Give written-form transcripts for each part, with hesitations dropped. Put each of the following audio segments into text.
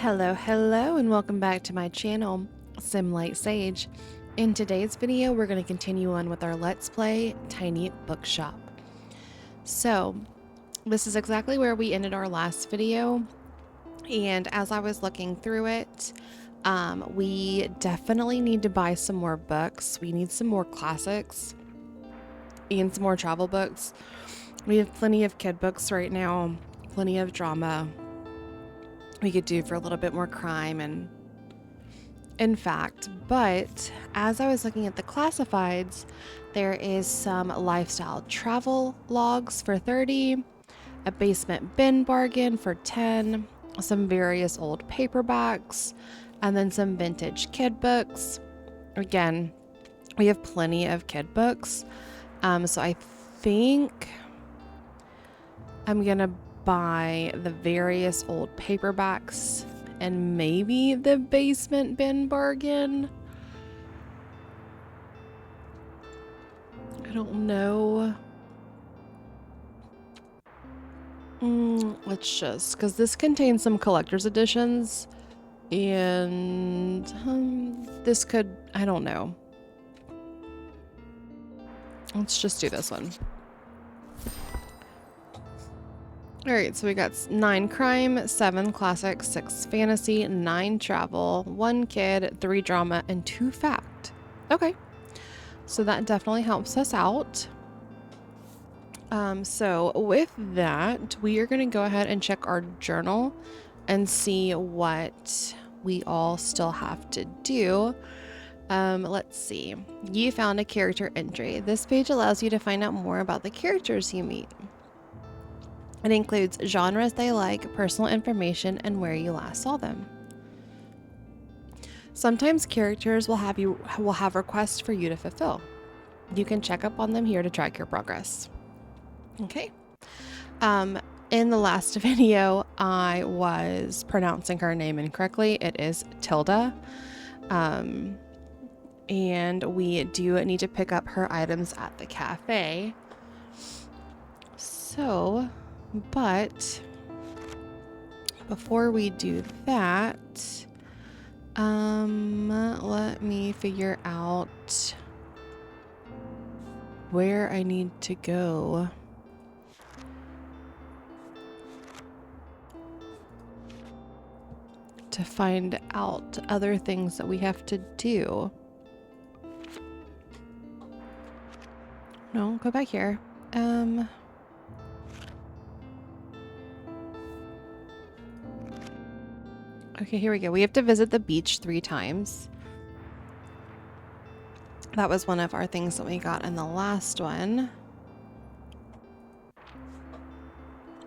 Hello, and welcome back to my channel, Simlight Sage. In today's video, we're going to continue on with our Let's Play Tiny Bookshop. So, this is exactly where we ended our last video, and as I was looking through it, we definitely need to buy some more books. We need some more classics and some more travel books. We have plenty of kid books right now, plenty of drama. We could do for a little bit more crime and in fact, but as I was looking at the classifieds, there is some lifestyle travel logs for 30, a basement bin bargain for 10, some various old paperbacks, and then some vintage kid books. Again, we have plenty of kid books. So I think I'm gonna buy the various old paperbacks and maybe the basement bin bargain. I don't know. Let's just, because this contains some collector's editions and this could, I don't know. Let's just do this one. All right, so we got 9 crime, 7 classic, 6 fantasy, 9 travel, 1 kid, 3 drama, and 2 fact. Okay, so that definitely helps us out. So with that, we are going to go ahead and check our journal and see what we all still have to do. Let's see. You found a character entry. This page allows you to find out more about the characters you meet. It includes genres they like, personal information, and where you last saw them. Sometimes characters will have requests for you to fulfill. You can check up on them here to track your progress. Okay. In the last video, I was pronouncing her name incorrectly. It is Tilda. And we do need to pick up her items at the cafe. So, but before we do that, let me figure out where I need to go. To find out other things that we have to do. No, go back here. Okay, here we go. We have to visit the beach 3 times. That was one of our things that we got in the last one.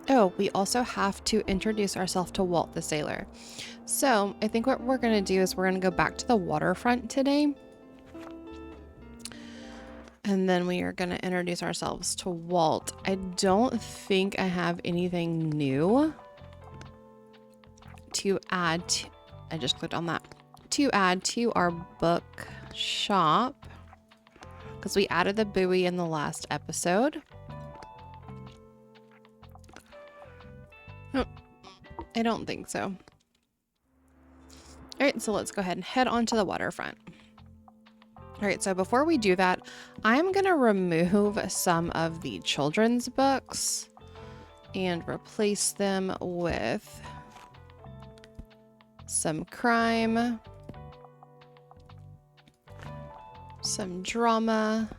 Oh, we also have to introduce ourselves to Walt the Sailor. So I think what we're going to do is we're going to go back to the waterfront today. And then we are going to introduce ourselves to Walt. I don't think I have anything new to add. I just clicked on that. To add to our book shop. Because we added the buoy in the last episode. I don't think so. All right, so let's go ahead and head on to the waterfront. All right, so before we do that, I'm going to remove some of the children's books and replace them with some crime, some drama,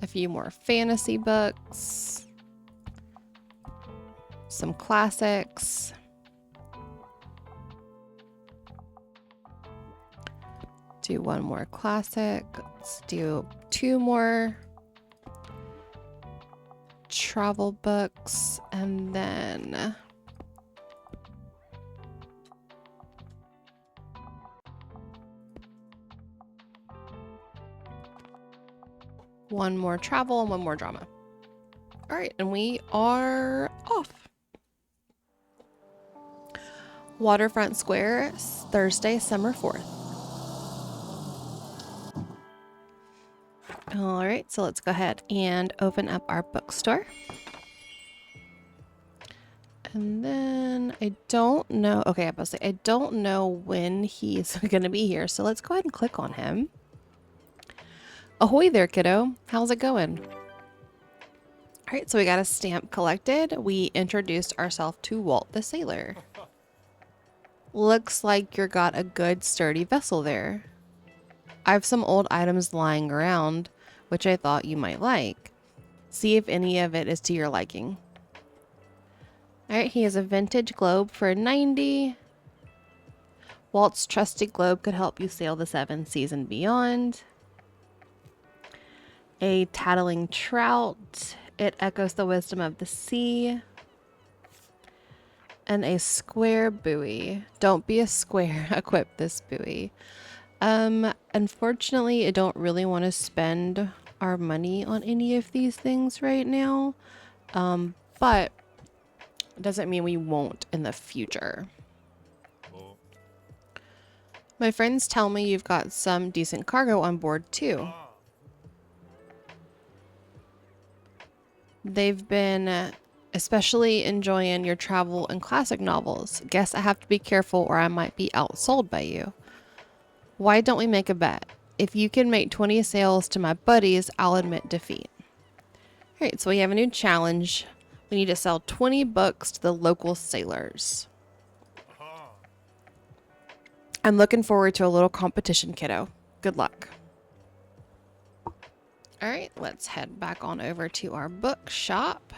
a few more fantasy books, some classics, do 1 more classic, let's do 2 more travel books, and then one more travel and 1 more drama. All right, and we are off. Waterfront Square, Thursday, Summer 4th. All right, so let's go ahead and open up our bookstore. And then I don't know. Okay, I was about to say, I don't know when he's going to be here. So let's go ahead and click on him. Ahoy there, kiddo. How's it going? All right, so we got a stamp collected. We introduced ourselves to Walt the Sailor. Looks like you got a good sturdy vessel there. I have some old items lying around, which I thought you might like. See if any of it is to your liking. All right, he has a vintage globe for 90. Walt's trusty globe could help you sail the 7 seas and beyond. A tattling trout. It echoes the wisdom of the sea. And a square buoy. Don't be a square. Equip this buoy. Unfortunately, I don't really want to spend our money on any of these things right now. But it doesn't mean we won't in the future. My friends tell me you've got some decent cargo on board too. They've been especially enjoying your travel and classic novels. Guess I have to be careful or I might be outsold by you. Why don't we make a bet? If you can make 20 sales to my buddies, I'll admit defeat. Alright, so we have a new challenge. We need to sell 20 books to the local sailors. I'm looking forward to a little competition, kiddo. Good luck. Alright, let's head back on over to our bookshop.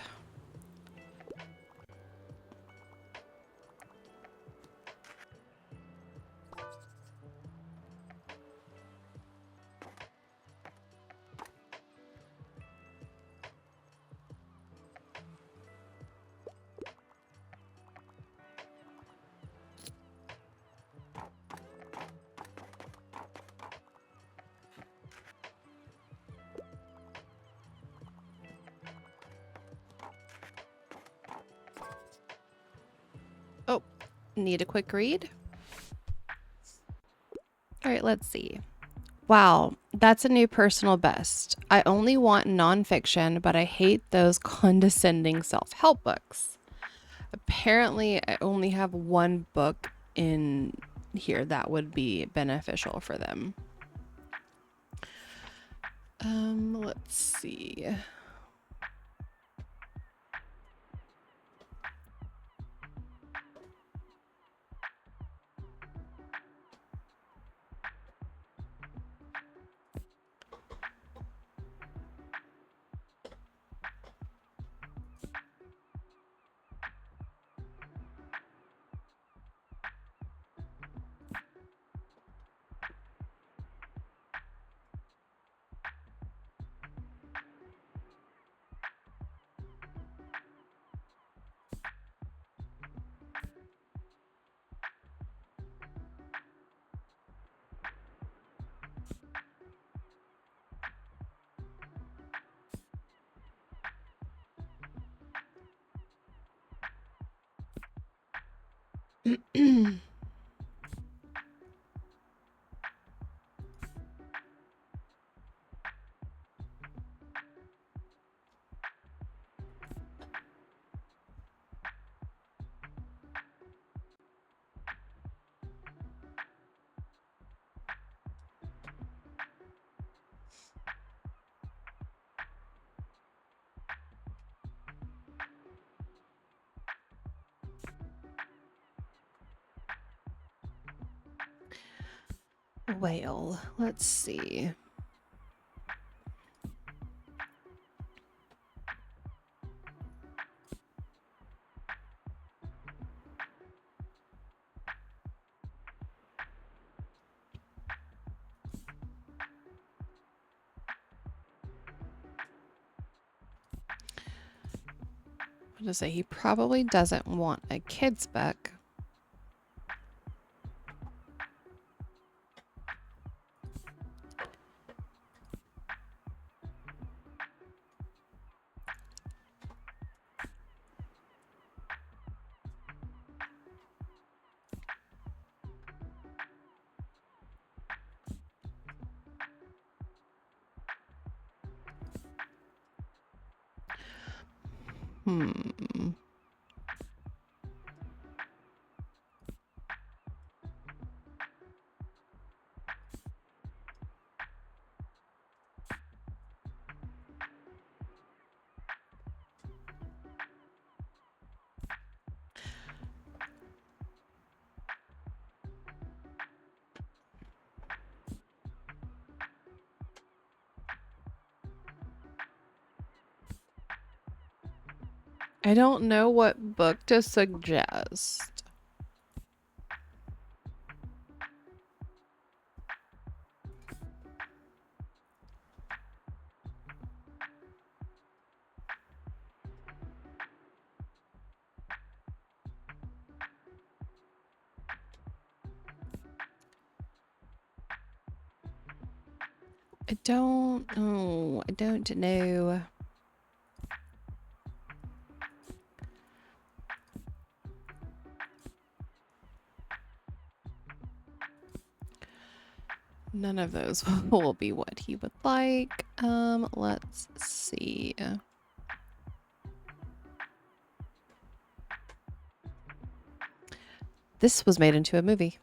Oh, need a quick read? Alright, let's see. Wow, that's a new personal best. I only want nonfiction, but I hate those condescending self-help books. Apparently, I only have one book in here that would be beneficial for them. Let's see. Well, let's see. I'm gonna say he probably doesn't want a kid's book. Hmm. I don't know what book to suggest. I don't know. None of those will be what he would like. Let's see. This was made into a movie.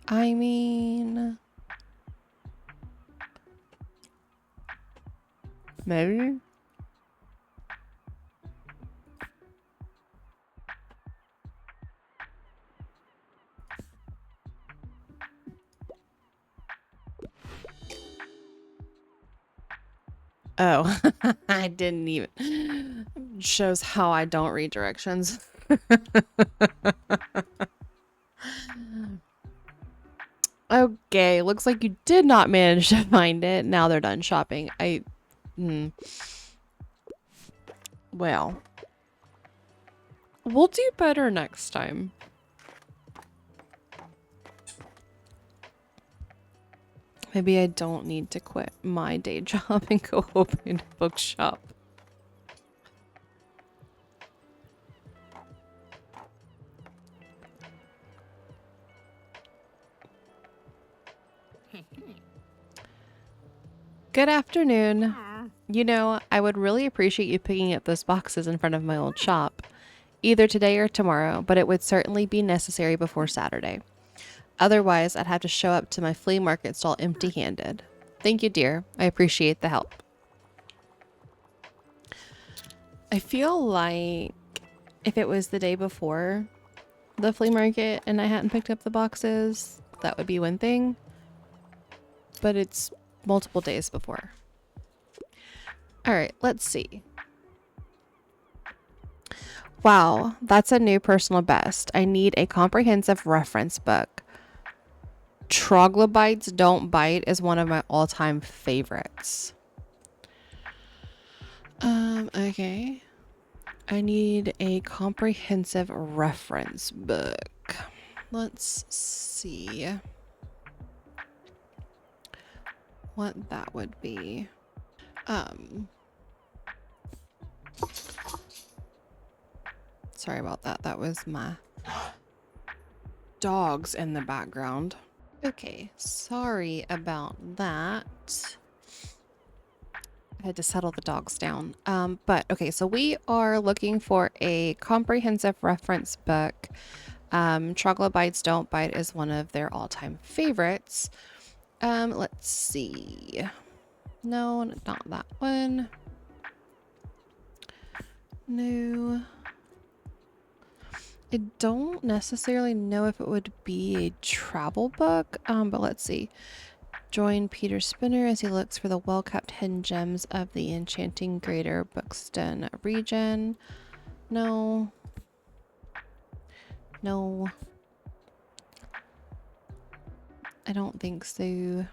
I mean, maybe. Oh, I didn't even. Shows how I don't read directions. Okay, looks like you did not manage to find it. Now they're done shopping. Well, we'll do better next time. Maybe I don't need to quit my day job and go open a bookshop. Good afternoon. You know, I would really appreciate you picking up those boxes in front of my old shop, either today or tomorrow, but it would certainly be necessary before Saturday. Otherwise, I'd have to show up to my flea market stall empty-handed. Thank you, dear. I appreciate the help. I feel like if it was the day before the flea market and I hadn't picked up the boxes, that would be one thing. But it's multiple days before. All right, let's see. Wow, that's a new personal best. I need a comprehensive reference book. Troglobites Don't Bite is one of my all-time favorites. Okay. I need a comprehensive reference book. Let's see what that would be. Sorry about that. That was my dogs in the background. Okay, sorry about that. I had to settle the dogs down. But okay, so we are looking for a comprehensive reference book. Troglobites Don't Bite is one of their all-time favorites. Let's see. No, not that one. No. I don't necessarily know if it would be a travel book, but let's see. Join Peter Spinner as he looks for the well-kept hidden gems of the enchanting Greater Buxton region. No. No. I don't think so.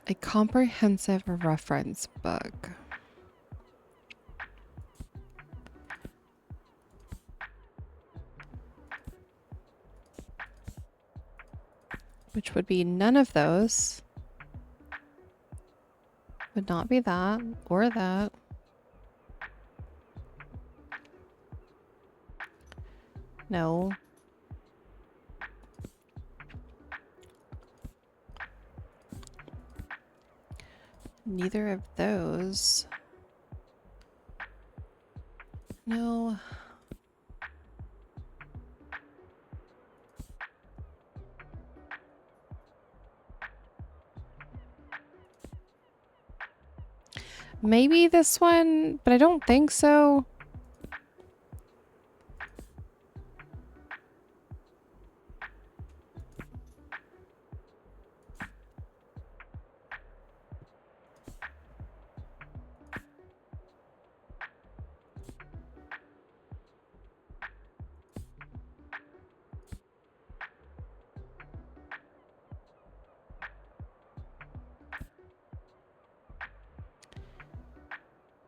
A comprehensive reference book. which would be none of those. Would not be that or that. No. Neither of those. No. Maybe this one, but I don't think so.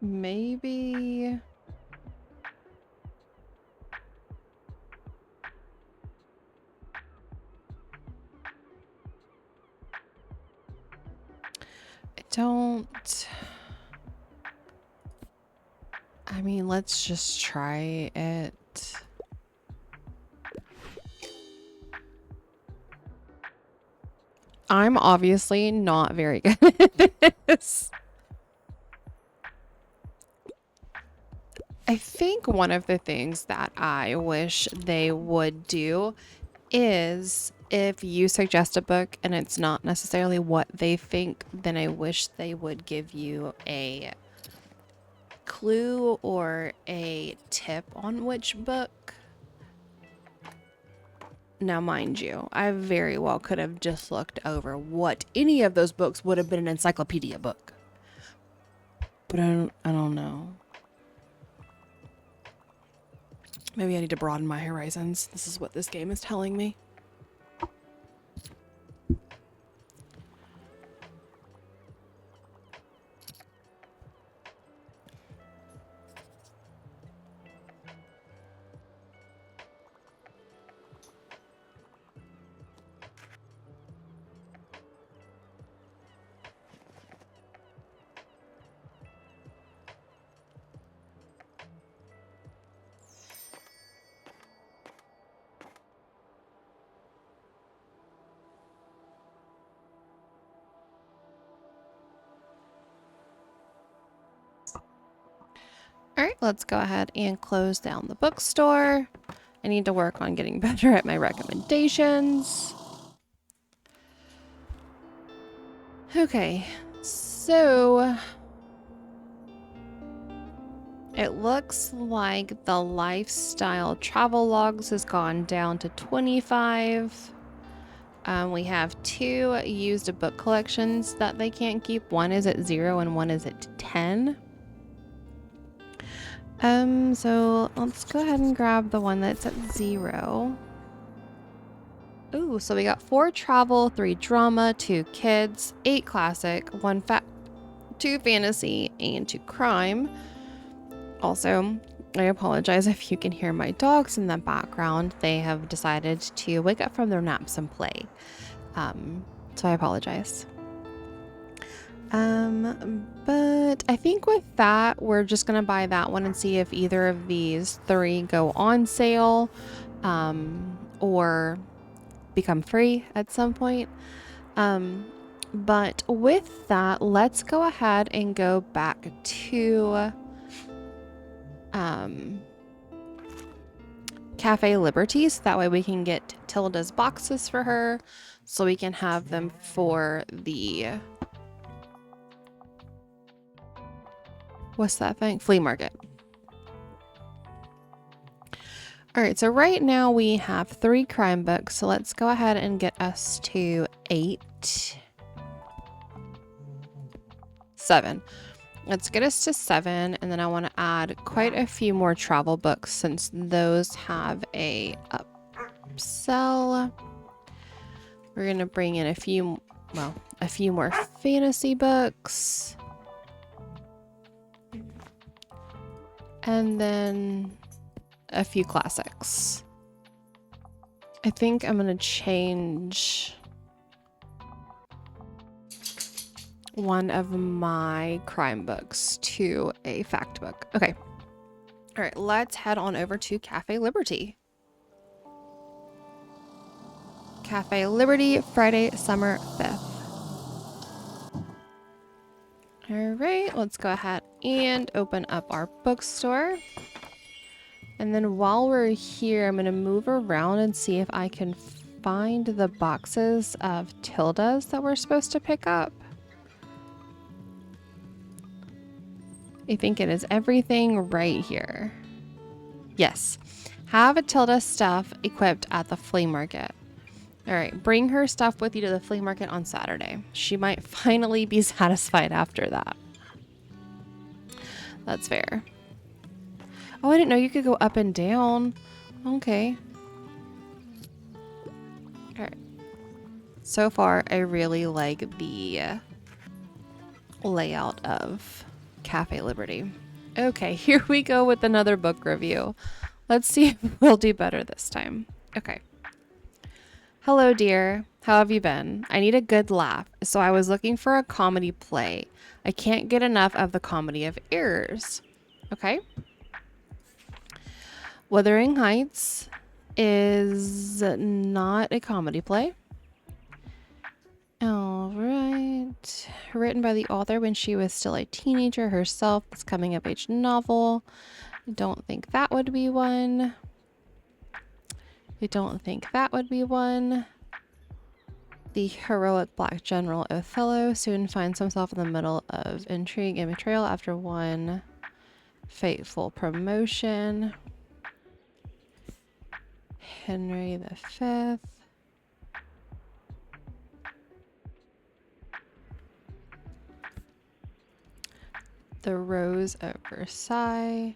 Maybe. I don't. I mean, let's just try it. I'm obviously not very good at this. I think one of the things that I wish they would do is if you suggest a book and it's not necessarily what they think, then I wish they would give you a clue or a tip on which book. Now, mind you, I very well could have just looked over what any of those books would have been an encyclopedia book. But I don't know. Maybe I need to broaden my horizons. This is what this game is telling me. All right, let's go ahead and close down the bookstore. I need to work on getting better at my recommendations. Okay, so it looks like the lifestyle travel logs has gone down to 25. We have 2 used book collections that they can't keep. One is at 0 and one is at 10. So let's go ahead and grab the one that's at 0. Ooh, so we got 4 travel, 3 drama, 2 kids, 8 classic, 2 fantasy, and 2 crime. Also, I apologize if you can hear my dogs in the background. They have decided to wake up from their naps and play. So I apologize. But I think with that, we're just gonna buy that one and see if either of these 3 go on sale, or become free at some point. But with that, let's go ahead and go back to Cafe Liberty, so that way we can get Tilda's boxes for her, so we can have them for the what's that thing? Flea market. All right, so right now we have 3 crime books, so let's go ahead and get us to 7. Let's get us to 7, and then I want to add quite a few more travel books since those have a upsell. We're going to bring in a few more fantasy books. And then a few classics. I think I'm going to change one of my crime books to a fact book. Okay. All right, let's head on over to Cafe Liberty. Cafe Liberty, Friday, Summer 5th. All right, let's go ahead and open up our bookstore. And then while we're here, I'm going to move around and see if I can find the boxes of Tildas that we're supposed to pick up. I think it is everything right here. Yes. Have a Tilda stuff equipped at the flea market. All right, bring her stuff with you to the flea market on Saturday. She might finally be satisfied after that. That's fair. Oh, I didn't know you could go up and down. Okay. All right. So far, I really like the layout of Cafe Liberty. Okay, here we go with another book review. Let's see if we'll do better this time. Okay. Hello, dear. How have you been? I need a good laugh, so I was looking for a comedy play. I can't get enough of the comedy of errors. Okay. Wuthering Heights is not a comedy play. All right. Written by the author when she was still a teenager herself. This coming of age novel. I don't think that would be one. I don't think that would be one. The heroic black general Othello soon finds himself in the middle of intrigue and betrayal after one fateful promotion. Henry V. The Rose of Versailles.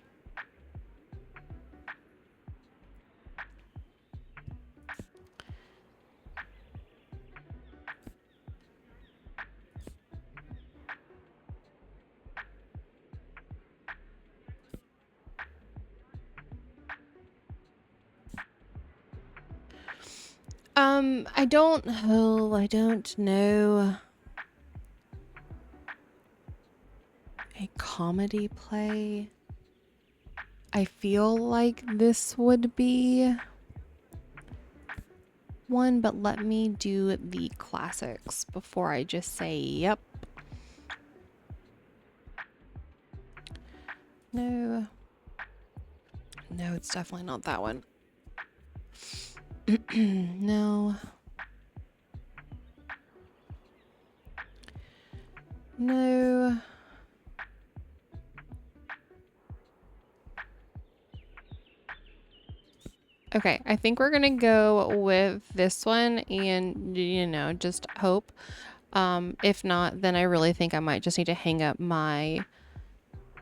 I don't know. A comedy play. I feel like this would be one, but let me do the classics before I just say yep. No. No, it's definitely not that one. No. No. Okay, I think we're gonna go with this one and, you know, just hope. If not, then I really think I might just need to hang up my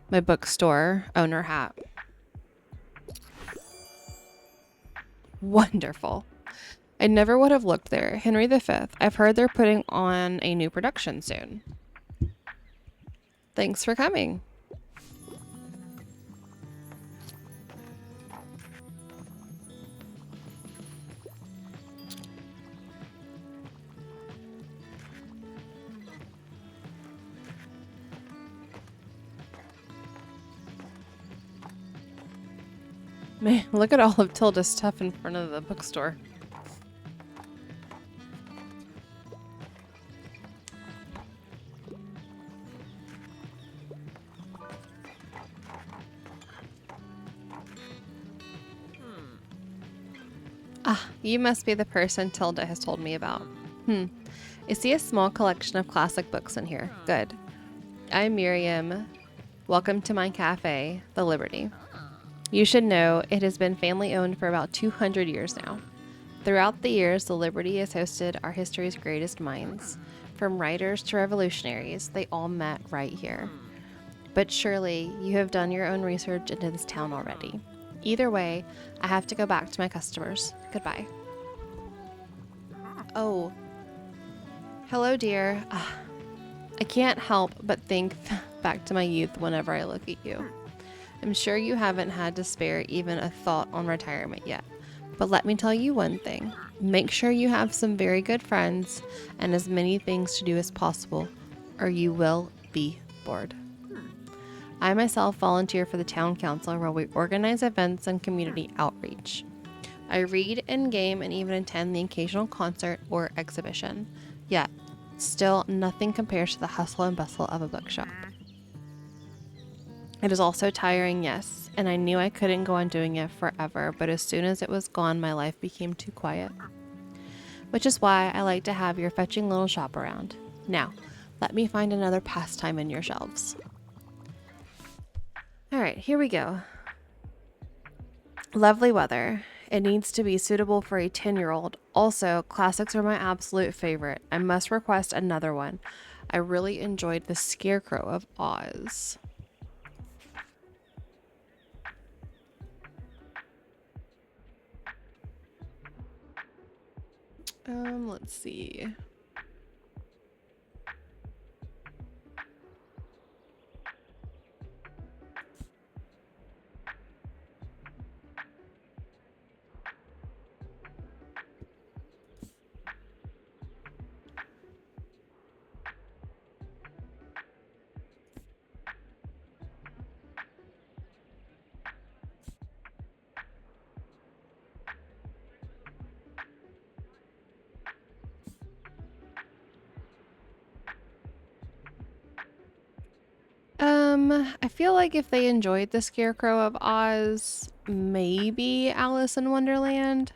bookstore owner hat. Wonderful. I never would have looked there. Henry V. I've heard they're putting on a new production soon. Thanks for coming. Man, look at all of Tilda's stuff in front of the bookstore. Ah, you must be the person Tilda has told me about. I see a small collection of classic books in here. Good. I'm Miriam. Welcome to my cafe, the Liberty. You should know it has been family owned for about 200 years now. Throughout the years, the Liberty has hosted our history's greatest minds. From writers to revolutionaries, they all met right here. But surely you have done your own research into this town already. Either way, I have to go back to my customers. Goodbye. Oh. Hello, dear. I can't help but think back to my youth whenever I look at you. I'm sure you haven't had to spare even a thought on retirement yet. But let me tell you one thing. Make sure you have some very good friends and as many things to do as possible or you will be bored. I myself volunteer for the town council where we organize events and community outreach. I read in game and even attend the occasional concert or exhibition. Yet, still nothing compares to the hustle and bustle of a bookshop. It is also tiring, yes, and I knew I couldn't go on doing it forever, but as soon as it was gone, my life became too quiet. Which is why I like to have your fetching little shop around. Now, let me find another pastime in your shelves. All right, here we go. Lovely weather. It needs to be suitable for a 10-year-old. Also, classics are my absolute favorite. I must request another one. I really enjoyed The Scarecrow of Oz. Let's see. I feel like if they enjoyed The Scarecrow of Oz, maybe Alice in Wonderland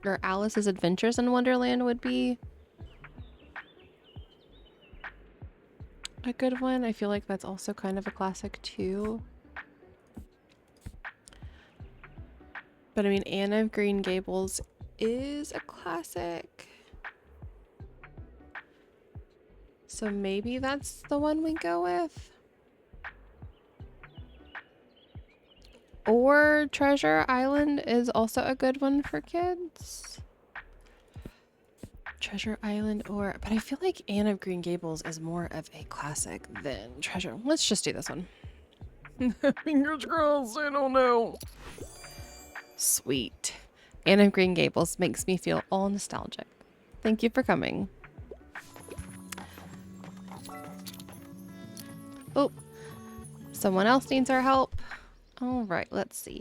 or Alice's Adventures in Wonderland would be a good one. I feel like that's also kind of a classic too. But I mean, Anne of Green Gables is a classic. So maybe that's the one we go with. Or Treasure Island is also a good one for kids. Treasure Island but I feel like Anne of Green Gables is more of a classic than Treasure. Let's just do this one. Fingers crossed, I don't know. Sweet. Anne of Green Gables makes me feel all nostalgic. Thank you for coming. Oh, someone else needs our help. All right, let's see.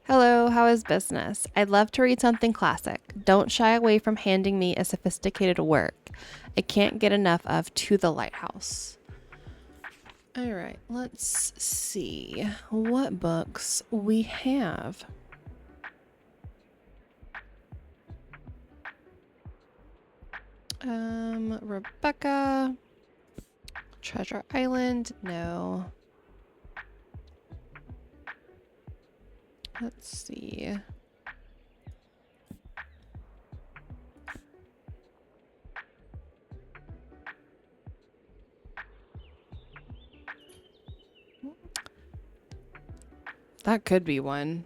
Hello, how is business? I'd love to read something classic. Don't shy away from handing me a sophisticated work. I can't get enough of To the Lighthouse. All right, let's see what books we have. Rebecca. Treasure Island, no. Let's see. That could be one.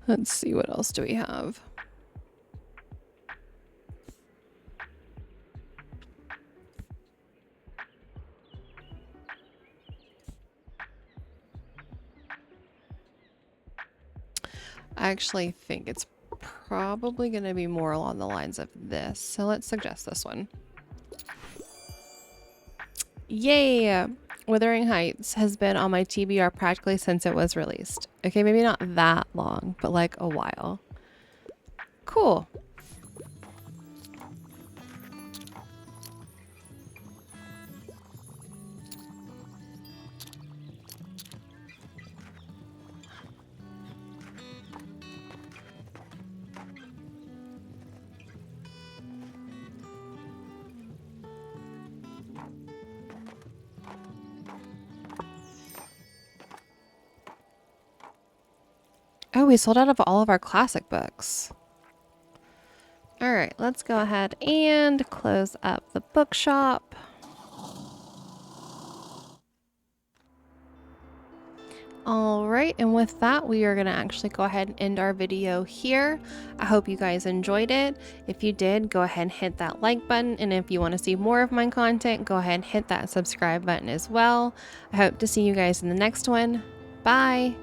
Let's see, what else do we have? I actually think it's probably going to be more along the lines of this. So let's suggest this one. Yay! Wuthering Heights has been on my TBR practically since it was released. Okay, maybe not that long, but like a while. Cool. Oh, we sold out of all of our classic books. All right, let's go ahead and close up the bookshop. All right, and with that, we are going to actually go ahead and end our video here. I hope you guys enjoyed it. If you did, go ahead and hit that like button. And if you want to see more of my content, go ahead and hit that subscribe button as well. I hope to see you guys in the next one. Bye.